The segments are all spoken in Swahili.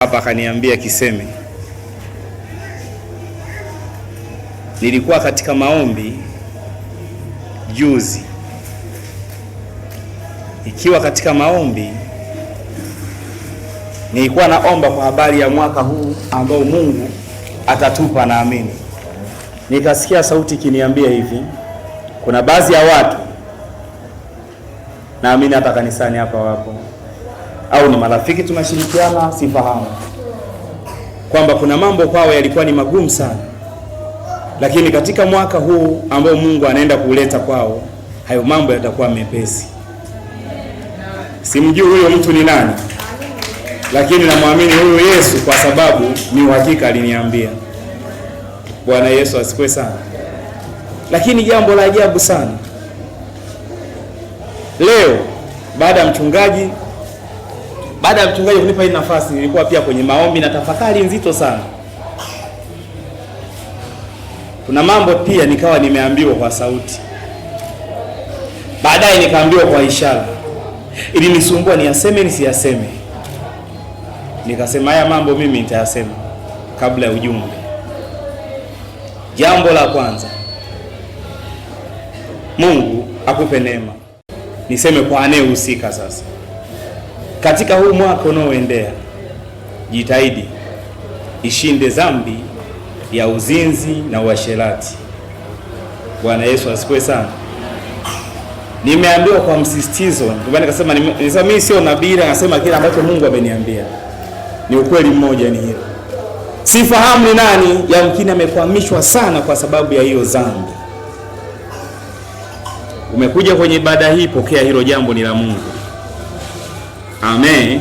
Hapa akaniambia Kiseme, nilikuwa katika maombi juzi. Ikiwa katika maombi nilikuwa naomba kwa habari ya mwaka huu ambao Mungu atatupa, naamini. Nikasikia sauti ikiniambia hivi, kuna baadhi ya watu, naamini hata kanisani hapa wapo, au ni marafiki tunashirikiana, sifahamu, kwamba kuna mambo kwao yalikuwa ni magumu sana, lakini katika mwaka huu ambao Mungu anaenda kuleta kwao, hayo mambo yatakuwa mepesi. Simjui huyo mtu ni nani, lakini namwamini huyo Yesu kwa sababu ni uhakika aliniambia. Bwana Yesu asifiwe sana. Lakini jambo la ajabu sana, leo baada ya mchungaji kunipa hii nafasi, nilikuwa pia kwenye maombi na tafakari nzito sana. Kuna mambo pia nikawa nimeambiwa kwa sauti, baadaye nikaambiwa kwa ishara, ili nisumbua niyaseme nisiyaseme. Nikasema haya mambo mimi nitayasema kabla ya ujumbe. Jambo la kwanza, Mungu akupe neema. Niseme kwa anayehusika sasa. Katika huu mwaka unaoendea, jitahidi ishinde dhambi ya uzinzi na uasherati. Bwana Yesu asifiwe sana. Nimeambiwa kwa msisitizo, ndio nikasema mimi sio nabii, nasema kile ambacho Mungu ameniambia. Ni ukweli mmoja ni hilo. Sifahamu ni nani yamkini amekwamishwa sana kwa sababu ya hiyo dhambi. Umekuja kwenye ibada hii, pokea hilo jambo ni la Mungu. Amen. Amen.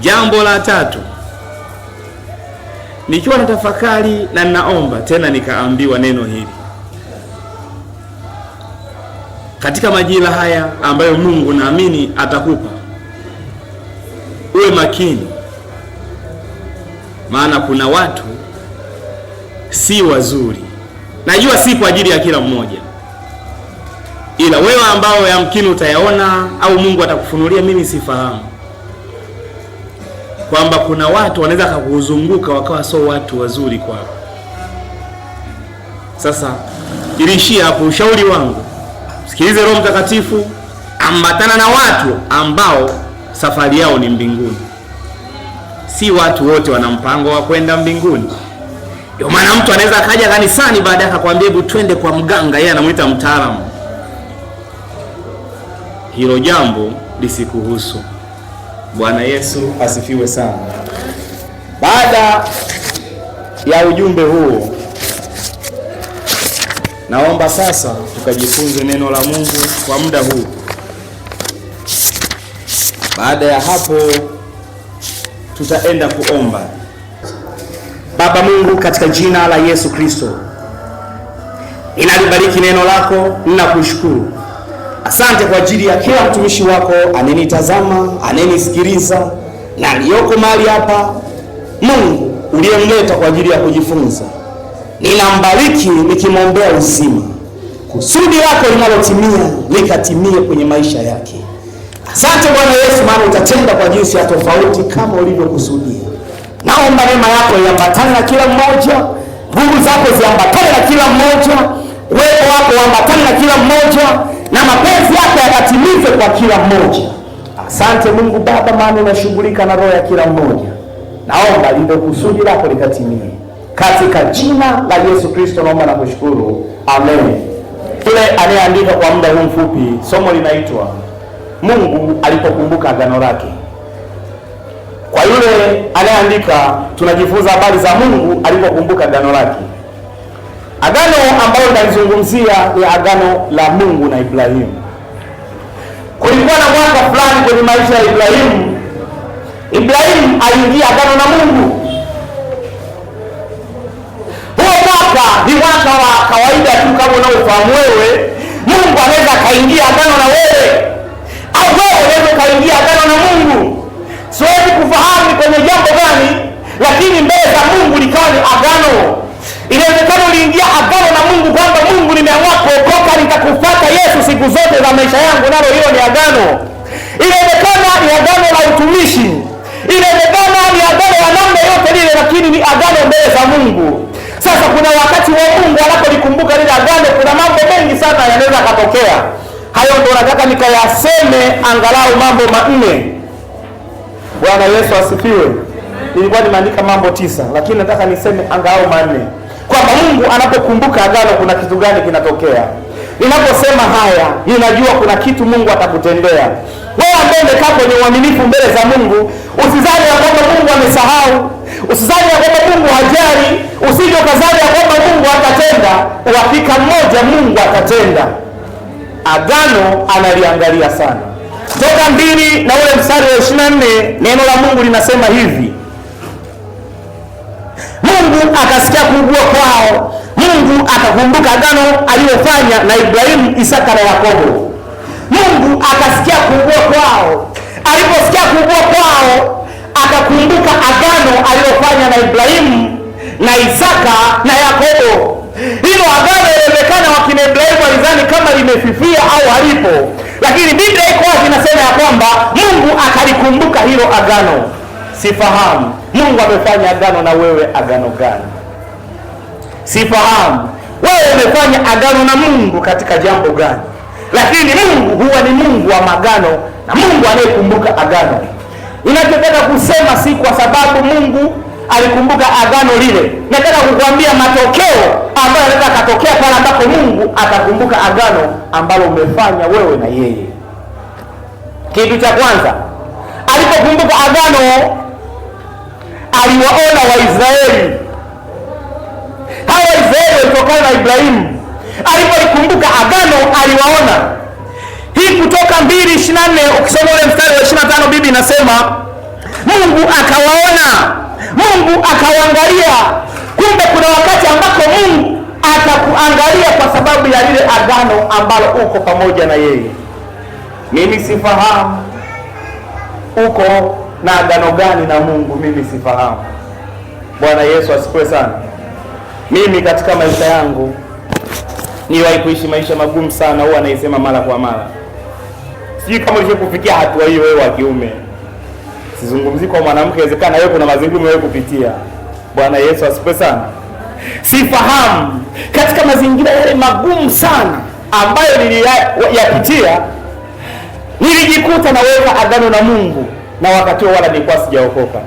Jambo la tatu, nikiwa na tafakari na ninaomba tena, nikaambiwa neno hili. Katika majira haya ambayo Mungu naamini atakupa, uwe makini, maana kuna watu si wazuri. Najua si kwa ajili ya kila mmoja, ila wewe ambao yamkini utayaona au Mungu atakufunulia, mimi sifahamu, kwamba kuna watu wanaweza kukuzunguka wakawa sio watu wazuri kwako. Sasa ilishia hapo. Ushauri wangu, sikilize Roho Mtakatifu, ambatana na watu ambao safari yao ni mbinguni. Si watu wote wana mpango wa kwenda mbinguni. Ndio maana mtu anaweza kaja kanisani baadaye akakwambia hebu twende kwa mganga, yeye anamuita mtaalamu. Hilo jambo lisikuhusu. Bwana Yesu asifiwe sana. Baada ya ujumbe huo, naomba sasa tukajifunze neno la Mungu kwa muda huu. Baada ya hapo tutaenda kuomba. Baba Mungu, katika jina la Yesu Kristo, ninalibariki neno lako, ninakushukuru. Asante kwa ajili ya kila mtumishi wako anenitazama, anenisikiliza na aliyoko mahali hapa. Mungu uliyemleta kwa ajili ya kujifunza, ninambariki nikimwombea uzima, kusudi lako linalotimia likatimie kwenye maisha yake. Asante Bwana Yesu, maana utatenda kwa jinsi ya tofauti kama ulivyokusudia. Naomba neema yako iambatane na kila mmoja, nguvu zako ziambatane na kila mmoja, uwepo wako uambatane na kila mmoja, na mapenzi yako yakatimizwe kwa kila mmoja. Asante Mungu Baba, maana unashughulika na roho ya kila mmoja. Naomba lile kusudi lako likatimie. Katika jina la Yesu Kristo naomba na kushukuru. Amen. Yule anayeandika kwa muda huu mfupi, somo linaitwa Mungu alipokumbuka agano lake. Kwa yule anayeandika, tunajifunza habari za Mungu alipokumbuka agano lake. Agano ambalo tunalizungumzia ni agano la Mungu na Ibrahimu. Kulikuwa na mwaka fulani kwenye maisha ya Ibrahimu. Ibrahimu aliingia agano na Mungu. Huo mwaka ni mwaka wa kawaida tu kama unaofahamu wewe. Mungu anaweza kaingia agano na wewe, au wewe unaweza kaingia agano na Mungu. Siwezi kufahamu kwenye jambo gani, lakini mbele za Mungu likawa ni agano. Inawezekana uliingia agano na Mungu kwamba Mungu, nimeamua kuokoka, nitakufuata Yesu siku zote za maisha yangu, nalo hilo ni agano. Inawezekana ni agano la utumishi. Inawezekana ni agano ya namna yote lile, lakini ni agano mbele za Mungu. Sasa kuna wakati wa Mungu anapolikumbuka lile agano, kuna mambo mengi sana yanaweza katokea. Hayo ndio nataka nikayaseme, angalau mambo manne. Bwana Yesu asifiwe. Nilikuwa nimeandika mambo 9, lakini nataka niseme angalau manne, kwamba Mungu anapokumbuka agano kuna kitu gani kinatokea. Ninaposema haya, ninajua kuna kitu Mungu atakutendea. Wewe ambaye umekaa kwenye uaminifu mbele za Mungu, usizani ya kwamba Mungu amesahau, usizani ya kwamba Mungu hajali, usije ukazani ya kwamba Mungu atatenda. Uhakika mmoja, Mungu atatenda. Agano analiangalia sana. Toka 2 na ule mstari wa 24, neno la Mungu linasema hivi: Mungu akasikia kuugua kwao. Mungu akakumbuka agano aliyofanya na Ibrahimu, Isaka na Yakobo. Mungu akasikia kuugua kwao. Aliposikia kuugua kwao, akakumbuka agano aliyofanya na Ibrahimu na Isaka na Yakobo. Hilo agano inawezekana wakina Ibrahimu walizani kama limefifia au halipo, lakini Biblia iko wazi inasema ya kwamba Mungu akalikumbuka hilo agano. Sifahamu Mungu amefanya agano na wewe agano gani? Sifahamu wewe umefanya agano na Mungu katika jambo gani? Lakini Mungu huwa ni Mungu wa magano na Mungu anayekumbuka agano. Ninachotaka kusema si kwa sababu Mungu alikumbuka agano lile. Nataka kukuambia matokeo ambayo yanaweza katokea pale ambapo Mungu atakumbuka agano ambalo umefanya wewe na yeye. Kitu cha kwanza, alipokumbuka agano, aliwaona Waisraeli. Hawa Waisraeli walitokana na Ibrahimu. Alipokumbuka agano, aliwaona. Hii Kutoka 2:24, ukisoma ule mstari wa 25, Biblia inasema Mungu akawaona, Mungu akawaangalia. Kumbe kuna wakati ambako Mungu atakuangalia kwa sababu ya lile agano ambalo uko pamoja na yeye. Mimi sifahamu uko na agano gani na Mungu, mimi sifahamu. Bwana Yesu asifiwe sana. Mimi katika maisha yangu niwahi kuishi maisha magumu sana, huwa naisema mara kwa mara. Sijui kama ulishakufikia hatua hiyo wewe wa kiume. Sizungumzi kwa mwanamke, inawezekana wewe kuna mazingira wewe kupitia. Bwana Yesu asifiwe sana. Sifahamu katika mazingira yale magumu sana ambayo niliyapitia, nilijikuta naweka agano na Mungu, na wakati wala nilikuwa sijaokoka.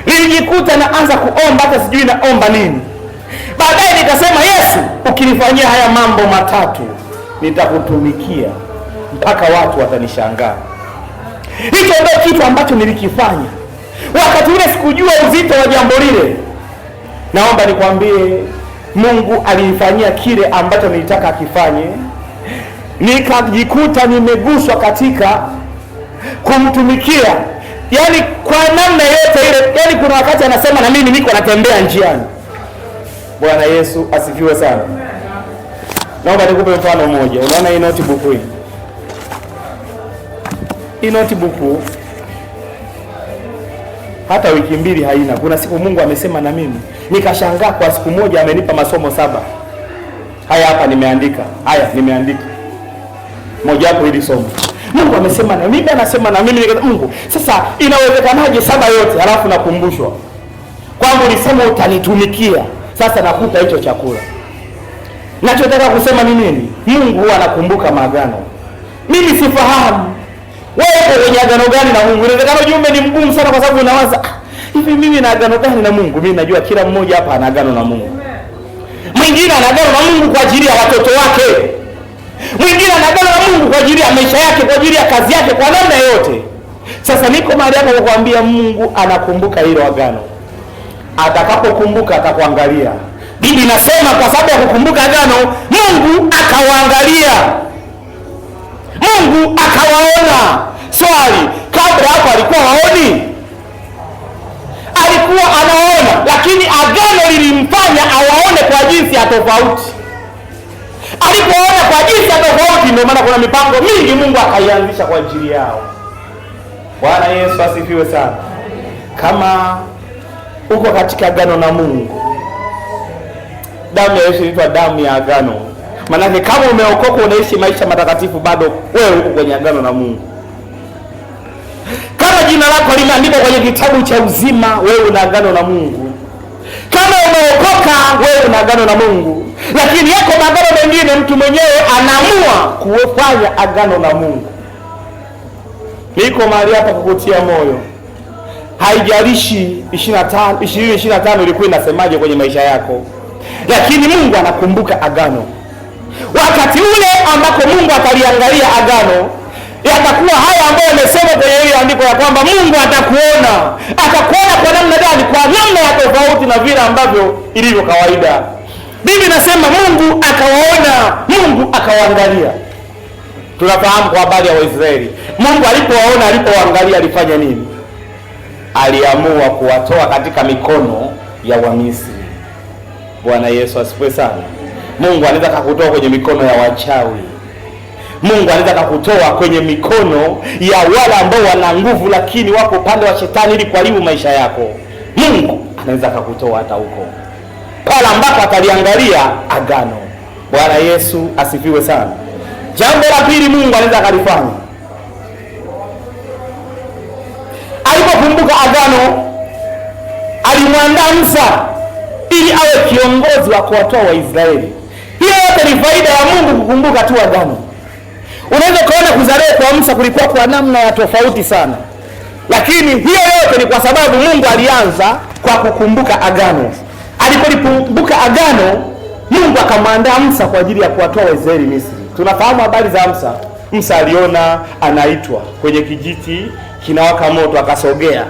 Nilijikuta naanza kuomba hata sijui naomba nini. Baadaye nikasema, Yesu, ukinifanyia haya mambo matatu nitakutumikia mpaka watu watanishangaa. Hicho ndio kitu ambacho nilikifanya. Wakati ule sikujua uzito wa jambo lile. Naomba nikwambie, Mungu alinifanyia kile ambacho nilitaka akifanye. Nikajikuta nimeguswa katika kumtumikia. Yaani kwa namna yote ile, yaani kuna wakati anasema na mimi niko natembea njiani. Bwana Yesu asifiwe sana. Naomba nikupe mfano mmoja. Unaona hii notebook hii? Hii notebook hata wiki 2 haina. Kuna siku Mungu amesema na mimi, nikashangaa kwa siku moja amenipa masomo 7. Haya hapa nimeandika. Haya nimeandika. Moja hapo hili somo. Mungu amesema na mimi, anasema na mimi. Mungu, sasa inawezekanaje 7 yote alafu nakumbushwa kwamba ulisema utanitumikia? Sasa nakuta hicho chakula. Nachotaka kusema ni nini? Mungu huwa anakumbuka maagano. Mimi sifahamu wewe kwenye agano gani na Mungu. Inawezekana ujumbe ni mgumu sana kwa sababu unawaza, hivi mimi na agano gani na Mungu? Mimi najua kila mmoja hapa ana agano na Mungu. Mwingine ana agano na Mungu kwa ajili ya watoto wake. Mwingine ana agano na Mungu kwa ajili ya maisha yake, kwa ajili ya kazi yake, kwa namna yote. Sasa niko mahali hapa kukuambia Mungu anakumbuka hilo agano. Atakapokumbuka atakuangalia. Biblia inasema kwa sababu ya kukumbuka agano, Mungu akawaangalia. Mungu akawaona. Swali, kabla hapo alikuwa haoni? Alikuwa anaona, lakini agano lilimfanya awaone kwa jinsi ya tofauti. Alipoona kwa jinsi ya tofauti, ndio maana kuna mipango mingi Mungu akaianzisha kwa ajili yao. Bwana Yesu asifiwe sana. Kama uko katika agano na Mungu, damu ya Yesu inaitwa damu ya agano. Maana kama umeokoka unaishi maisha matakatifu, bado wewe uko kwenye agano na Mungu. Kama Kama jina lako limeandikwa kwenye kitabu cha uzima, wewe una agano na Mungu. Kama umeokoka, wewe una agano na Mungu. Lakini yako magano mengine mtu mwenyewe anaamua kufanya agano na Mungu. Niko mahali hapa kukutia moyo. Haijalishi 2025 ilikuwa inasemaje kwenye maisha yako, lakini Mungu anakumbuka agano. Wakati ule ambako Mungu ataliangalia agano, yatakuwa haya ambayo yamesema kwenye ile andiko ya kwamba Mungu atakuona kwa namna gani? Kwa namna ya tofauti na vile ambavyo ilivyo kawaida. Biblia inasema Mungu akawaona, Mungu akawaangalia. Tunafahamu kwa habari ya Waisraeli, Mungu alipowaona, alipowaangalia, alifanya nini? Aliamua kuwatoa katika mikono ya Wamisri. Bwana Yesu asifiwe sana. Mungu anaweza kukutoa kwenye mikono ya wachawi. Mungu anaweza kukutoa kwenye mikono ya wale ambao wana nguvu lakini wako upande wa shetani ili kuharibu maisha yako. Mungu anaweza kukutoa hata huko, pale ambapo ataliangalia agano. Bwana Yesu asifiwe sana. Jambo la pili Mungu anaweza kulifanya, alipokumbuka agano, alimwandaa Musa ili awe kiongozi wa kuwatoa Waisraeli. Hiyo yote ni faida ya Mungu kukumbuka tu agano. Unaweza kuona kuzaliwa kwa Musa kulikuwa kwa namna ya tofauti sana, lakini hiyo yote ni kwa sababu Mungu alianza kwa kukumbuka agano. Alipokumbuka agano, Mungu akamwandaa Musa kwa ajili ya kuwatoa Waisraeli Misri. Tunafahamu habari za Musa. Musa aliona anaitwa kwenye kijiti kinawaka moto, akasogea.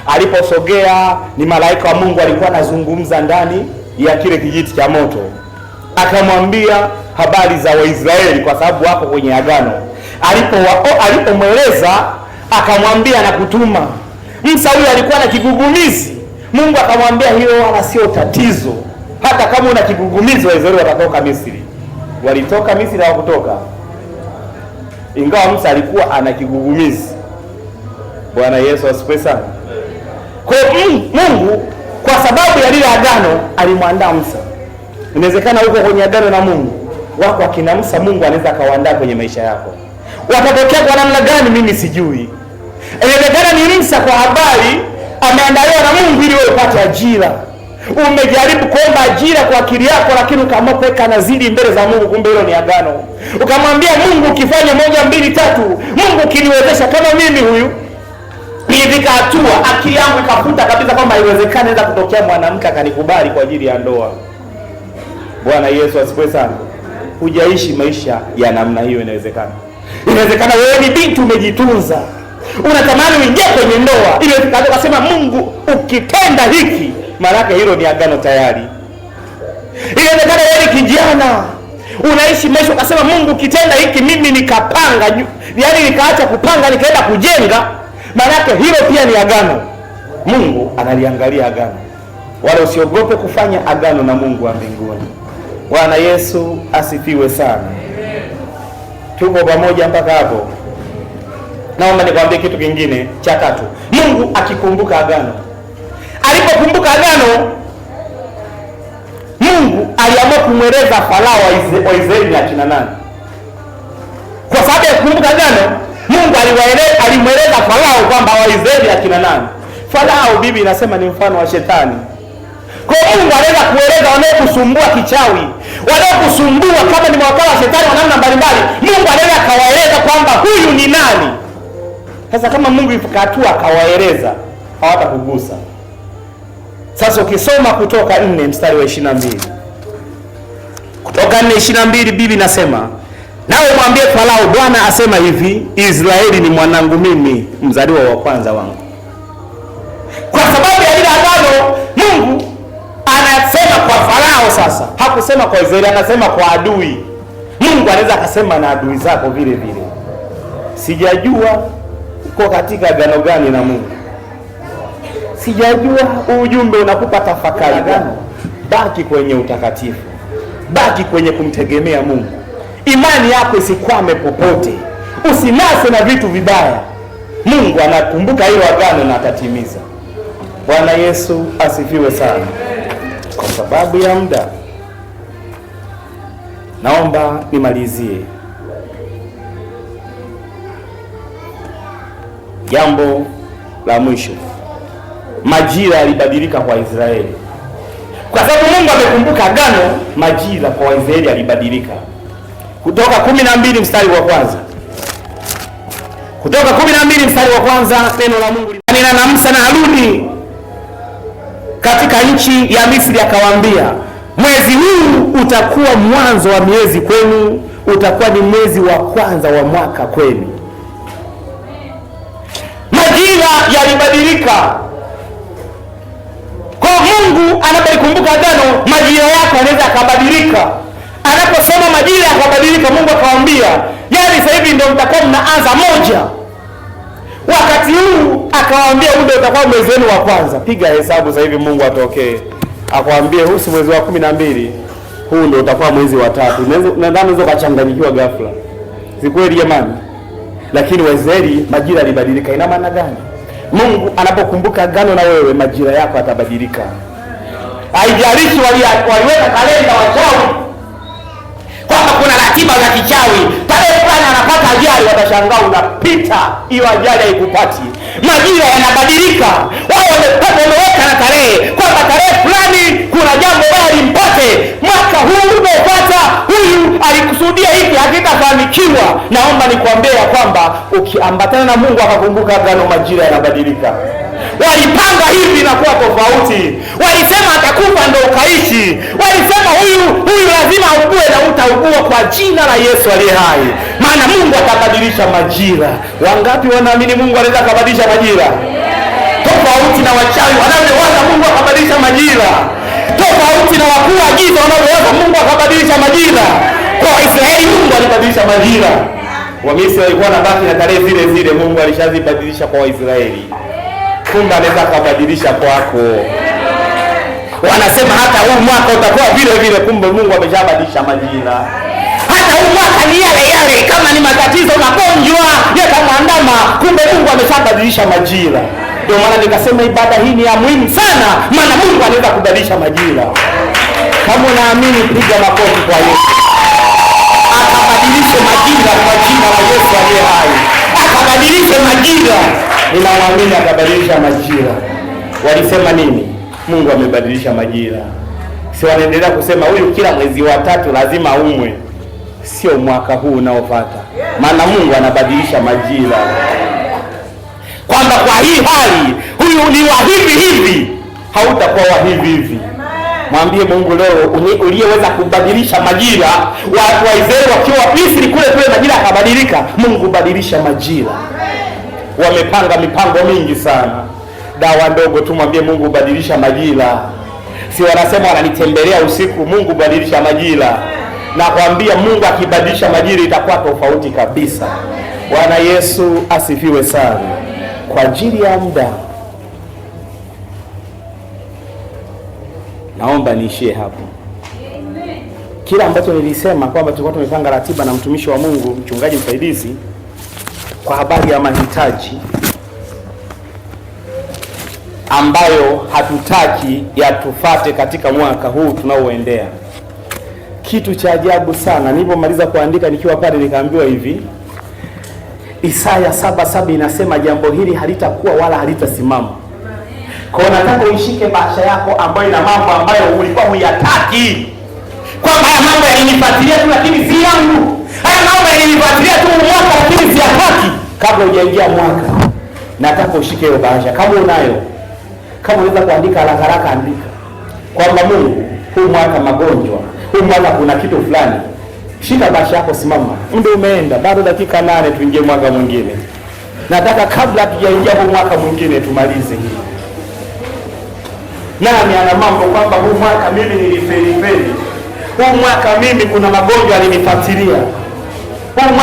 Aliposogea, ni malaika wa Mungu alikuwa anazungumza ndani ya kile kijiti cha moto. Akamwambia habari za Waisraeli kwa sababu wako kwenye agano. Alipomweleza, akamwambia na kutuma. Musa huyo alikuwa na kigugumizi. Mungu akamwambia hilo wala sio tatizo. Hata kama una kigugumizi, Waisraeli watatoka Misri. Walitoka Misri na hawakutoka, ingawa Musa alikuwa ana kigugumizi. Bwana Yesu asifiwe sana. Kwa Mungu kwa sababu ya lile agano alimwandaa Musa. Inawezekana huko kwenye agano na Mungu wako akina Musa, Mungu anaweza akawaandaa kwenye maisha yako. Watatokea kwa namna gani mimi sijui. Inawezekana ni Musa kwa habari ameandaliwa na Mungu ili wewe upate ajira. Umejaribu kuomba ajira kwa akili yako, lakini ukaamua kuweka naziri mbele za Mungu, kumbe hilo ni agano. Ukamwambia Mungu, ukifanya 1 2 3, Mungu ukiniwezesha kama mimi huyu, nilifika hatua akili yangu ikafuta kabisa kwamba haiwezekani naweza kutokea mwanamke akanikubali kwa ajili ya ndoa. Bwana Yesu asifiwe sana. Hujaishi maisha ya namna hiyo. Inawezekana wewe ni binti umejitunza, unatamani uingie kwenye ndoa, ili ukasema Mungu ukitenda hiki, maana yake hilo ni agano tayari. Inawezekana wewe ni kijana unaishi maisha ukasema Mungu ukitenda hiki mimi nikapanga, yaani nikaacha kupanga nikaenda kujenga, maana yake hilo pia ni agano. Mungu analiangalia agano. Wala usiogope kufanya agano na Mungu wa mbinguni. Bwana Yesu asifiwe sana. Tuko pamoja mpaka hapo? Naomba nikwambie kitu kingine cha tatu. Mungu akikumbuka agano. Alipokumbuka agano, Mungu aliamua kumweleza Farao wa Israeli akina nani. Kwa sababu ya kukumbuka agano, Mungu alimweleza Farao kwamba Waisraeli akina nani. Farao, Biblia inasema ni mfano wa shetani. Kwa Mungu anaweza kueleza wanaokusumbua kichawi, wanaokusumbua kama ni mawakala wa shetani wa namna mbalimbali, Mungu anaweza akawaeleza kwamba huyu ni nani. Sasa kama Mungu ifikatua akawaeleza, hawatakugusa. Sasa ukisoma Kutoka 4 mstari wa 22. Kutoka 4:22 Biblia inasema, nawe mwambie Farao, Bwana asema hivi, Israeli ni mwanangu mimi, mzaliwa wa kwanza wangu. Kwa sababu ya ile agano, Mungu anasema kwa Farao. Sasa hakusema kwa Israeli, anasema kwa adui. Mungu anaweza akasema na adui zako vile vile. Sijajua uko katika agano gani na Mungu. Sijajua ujumbe unakupa tafakari gani. Baki kwenye utakatifu. Baki kwenye kumtegemea Mungu. Imani yako isikwame popote. Usinase na vitu vibaya. Mungu anakumbuka hilo agano na atatimiza. Bwana Yesu asifiwe sana. Kwa sababu ya muda, naomba nimalizie. Jambo la mwisho, majira yalibadilika kwa Israeli. Kwa sababu Mungu amekumbuka agano, majira kwa Waisraeli yalibadilika. Kutoka 12 mstari wa kwanza. Kutoka 12 mstari wa kwanza, neno la Mungu linanena na Musa na Haruni katika nchi ya Misri, akawaambia, mwezi huu utakuwa mwanzo wa miezi kwenu, utakuwa ni mwezi wa kwanza wa mwaka kwenu. Majira yalibadilika. Kwa Mungu anapokumbuka agano, majira yako yanaweza yakabadilika. Anaposema majira yakabadilika, Mungu akawaambia, yaani sasa hivi ndio mtakuwa mnaanza moja. Wakati huu akawaambia huu ndio utakuwa mwezi wenu wa kwanza. Piga hesabu sasa hivi Mungu atokee akawaambia huu si mwezi wa 12, huu ndio utakuwa mwezi wa 3. Nadhani unaweza kachanganyikiwa ghafla. Si kweli jamani? Lakini Waisraeli majira yalibadilika. Ina maana gani? Mungu anapokumbuka agano na wewe, majira yako yatabadilika. Haijalishi waliweka kalenda wachawi kwamba kuna ratiba za kichawi, tarehe fulani anapata ajali, watashangaa unapita, hiyo ajali haikupati. Majira yanabadilika. Wao wameweka na tarehe kwamba tarehe fulani kuna jambo baya limpate, mwaka huu umefuata huyu alikusudia hiki hakitafanikiwa. Naomba nikwambie ya kwamba ukiambatana na Mungu akakumbuka agano, majira yanabadilika. Walipanga hivi na kuwa tofauti. Walisema atakufa ndo ukaishi. Walisema huyu lazima augue na utaugua kwa jina la Yesu aliye hai. Maana Mungu atabadilisha majira. Wangapi wanaamini Mungu anaweza kubadilisha majira? Tofauti na wachawi wanaowaza Mungu akabadilisha majira. Tofauti na wakuu wa giza wanaowaza Mungu akabadilisha majira. Kwa Israeli Mungu alibadilisha majira. Wamisri walikuwa nabaki na tarehe zile zile, Mungu alishazibadilisha kwa Waisraeli. Kumbe anaweza kubadilisha kwako. Wanasema hata huu mwaka utakuwa vile vile, kumbe Mungu ameshabadilisha majira. Hata huu mwaka ni yale yale, kama ni matatizo magonjwa yatamwandama, kumbe Mungu ameshabadilisha majira. Ndio maana nikasema ibada hii ni ya muhimu sana, maana Mungu anaweza kubadilisha majira. Kama unaamini piga makofi kwa Yesu. Akabadilisha majira kwa jina la Yesu aliye hai. Akabadilisha majira. Ninaamini akabadilisha majira. Walisema nini? Mungu amebadilisha majira. Si wanaendelea kusema huyu kila mwezi wa 3 lazima aumwe. Sio mwaka huu unaofuata. Maana Mungu anabadilisha majira. Kwamba kwa hii hali huyu ni wa hivi hivi, hautakuwa wa hivi hivi. Mwambie Mungu leo, uliyeweza kubadilisha majira, watu wa Israeli wakiwa Misri kule majira yakabadilika, Mungu badilisha majira. Wamepanga mipango mingi sana. Dawa ndogo tu, mwambie Mungu badilisha majira. Si wanasema wananitembelea usiku, Mungu badilisha majira. Na kuambia Mungu akibadilisha majira itakuwa tofauti kabisa. Bwana Yesu asifiwe sana. Kwa ajili ya muda naomba niishie hapo. Kila ambacho nilisema kwamba tulikuwa tumepanga ratiba na mtumishi wa Mungu mchungaji msaidizi kwa habari ya mahitaji ambayo hatutaki yatufate katika mwaka huu tunaoendea. Kitu cha ajabu sana, nilipomaliza kuandika nikiwa pale nikaambiwa hivi, Isaya 7:7 inasema jambo hili halitakuwa wala halitasimama. Kwa nataka uishike bahasha yako ambayo ina mambo ambayo ulikuwa huyataki. Kwamba haya mambo yalinifuatilia tu lakini si yangu. Haya mambo yalinifuatilia tu mwaka lakini si yataki. Kabla hujaingia mwaka, nataka ushike hiyo bahasha kama unayo. Kama unaweza kuandika haraka andika. Kwamba Mungu, huu mwaka magonjwa, huu mwaka kuna kitu fulani. Shika bahasha yako, simama. Muda umeenda, bado dakika 8 tuingie mwaka mwingine. Nataka kabla tujaingia huu mwaka mwingine tumalize hii. Nani ana mambo kwamba huu mwaka mimi nilifeli. Huu mwaka mimi kuna magonjwa yalinifuatilia. Huu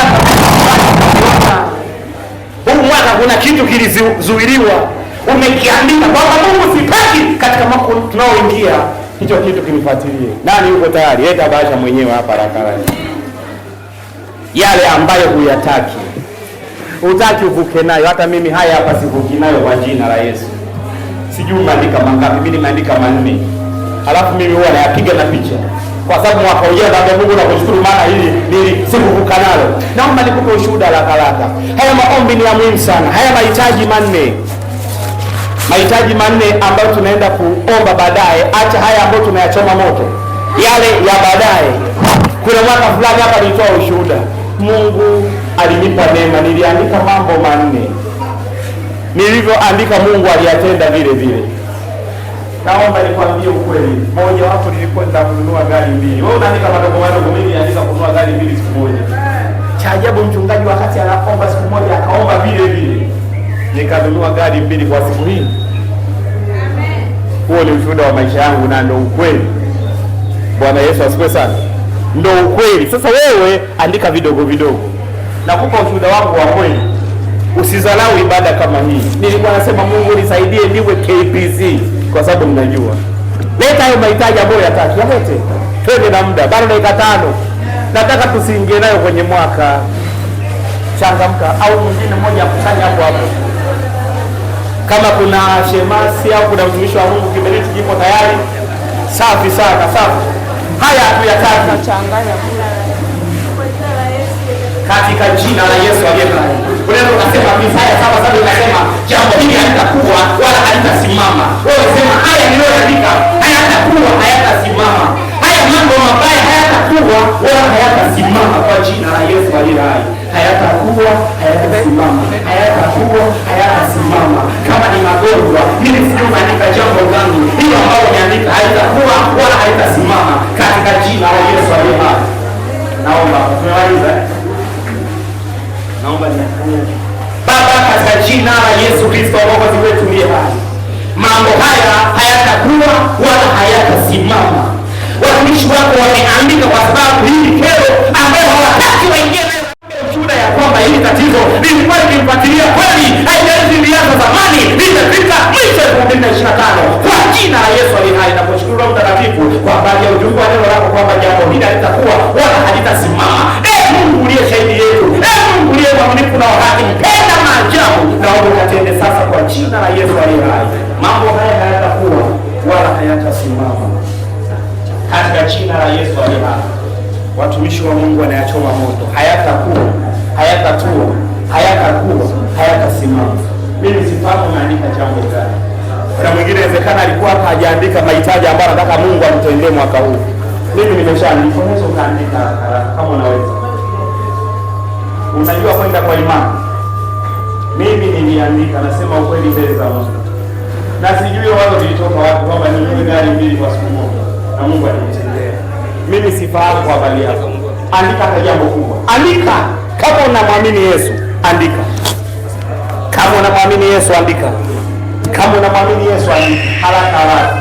mwaka kuna kitu kilizuiliwa. Umekiandika kwamba Mungu sipaki katika mwaka tunaoingia hicho kitu kinifuatilie. Nani yuko tayari? Leta bahasha mwenyewe hapa haraka. Yale ambayo huyataki. Utaki uvuke nayo. Hata mimi haya hapa sivuki nayo kwa jina la Yesu. Sijui umeandika mangapi, mimi nimeandika 4. Alafu mimi huwa nayapiga na picha. Kwa sababu mwaka ujao na Mungu nakushukuru maana hili sikuvuka nalo. Naomba nikupe ushuhuda haraka. Haya maombi ni ya muhimu sana. Haya mahitaji 4. mahitaji manne ambayo tunaenda kuomba baadaye. Acha haya ambayo tunayachoma moto, yale ya baadaye. Kuna mwaka fulani hapa nilitoa ushuhuda, Mungu alinipa neema, niliandika mambo manne, nilivyoandika Mungu aliyatenda vile vile. Naomba nikwambie ukweli, moja wapo nilikwenda kununua gari mbili. Wewe unaandika madogo madogo, mimi niliandika kununua gari mbili siku moja. Cha ajabu, mchungaji wakati anaomba siku moja akaomba vile vile, nikanunua gari mbili kwa siku hii. Huo ni ushuhuda wa maisha yangu na ndio ukweli. Bwana Yesu asifiwe sana. Ndio ukweli. Sasa wewe andika vidogo vidogo. Nakupa ushuhuda wangu wa kweli. Usizalau ibada kama hii. Nilikuwa nasema Mungu nisaidie niwe KPC kwa sababu mnajua. Leta hayo mahitaji ambayo yataki. Yalete. Twende na muda. Bado dakika 5. Nataka tusiingie nayo kwenye mwaka. Changamka au mwingine mmoja akufanya hapo hapo. Kama kuna shemasi au kuna mtumishi wa Mungu kiberiti kipo tayari. Safi sana, safi. Haya hatuyataki. Katika jina la Yesu aliye hai. Unaweza ukasema Isaya 7:7 unasema jambo hili halitakuwa wala halitasimama. Wewe sema haya niliyoandika hayatakuwa, hayatasimama. Haya mambo mabaya hayatakuwa wala hayatasimama kwa jina la Yesu aliye hai. Hayatakuwa, hayatasimama. Hayatakuwa, hayatasimama. Kama ni magonjwa, mimi sikuandika jambo gani? Hilo ambalo nimeandika haitakuwa wala hayatasimama katika jina la Yesu aliye hai. Naomba tumemaliza. Naomba niakuombe. Baba, katika jina la Yesu Kristo Mwokozi wetu aliye hai. Mambo haya hayatakuwa wala hayatasimama. Watumishi wako wameandika kwa sababu hii kero ambayo hawataki waingie nayo ushuhuda ya kwamba hili tatizo lilikuwa likifuatilia kweli, haijalishi ilianza zamani, litafika mwisho 2025 kwa jina la Yesu aliye hai. Na kushukuru Roho Mtakatifu kwa habari ya ujumbe wa neno lako kwamba jambo hili halitakuwa wala halitasimama. Mungu uliye shahidi yetu, Mungu uliye mwaminifu na wa haki, mpenda maajabu, naomba ukatende sasa kwa jina la Yesu aliye hai. Mambo haya hayatakuwa wala hayatasimama katika jina la Yesu aliye hai. Watumishi wa Mungu wanayachoma moto, hayatakuwa, hayatatua, hayatakuwa, hayatasimama. Mimi sifahamu naandika jambo gani. Kuna mwingine inawezekana alikuwa hajaandika mahitaji ambayo anataka Mungu amtendee mwaka huu. Mimi nimeshaandika, unaweza ukaandika kama unaweza. Unajua kwenda kwa imani. Mimi niliandika, nasema ukweli mbele za Mungu. Na sijui wao nilitoka wapi kwamba ninunue gari mbili kwa siku moja na Mungu alinitendea. Mimi sifahamu kwa habari yako. Andika kwa jambo kubwa. Andika kama unamwamini Yesu, andika. Kama unamwamini Yesu, andika. Kama unamwamini Yesu, andika. Haraka haraka.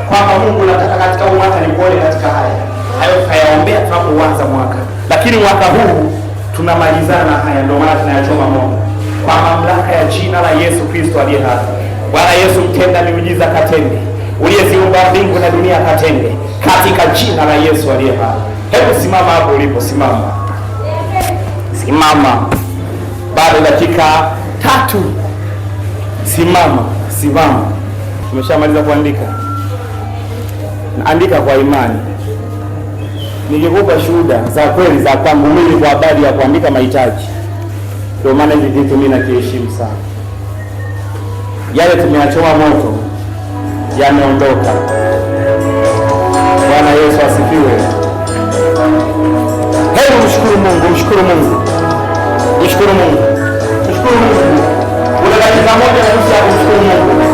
Kwamba Mungu nataka katika mwaka nikuone katika haya. Hayo tukayaombea tunapoanza mwaka. Lakini mwaka huu tunamalizana na haya, ndio maana tunayachoma moto. Kwa mamlaka ya jina la Yesu Kristo aliye hai. Bwana Yesu, mtenda miujiza katende. Uliyeziumba mbingu na dunia katende. Katika jina la Yesu aliye hai. Hebu simama hapo ulipo, simama. Simama. Bado dakika 3. Simama, simama. Tumeshamaliza kuandika. Andika kwa imani. Nikikupa shuhuda za kweli za kwangu mimi kwa habari ya kuandika mahitaji. Ndio maana hivi vitu mimi nakiheshimu sana. Yale tumeyachoma moto yameondoka. Bwana Yesu asifiwe. Hebu mshukuru Mungu, mshukuru Mungu. Mshukuru Mungu. Mshukuru Mungu. Una dakika moja na nusu ya kumshukuru Mungu.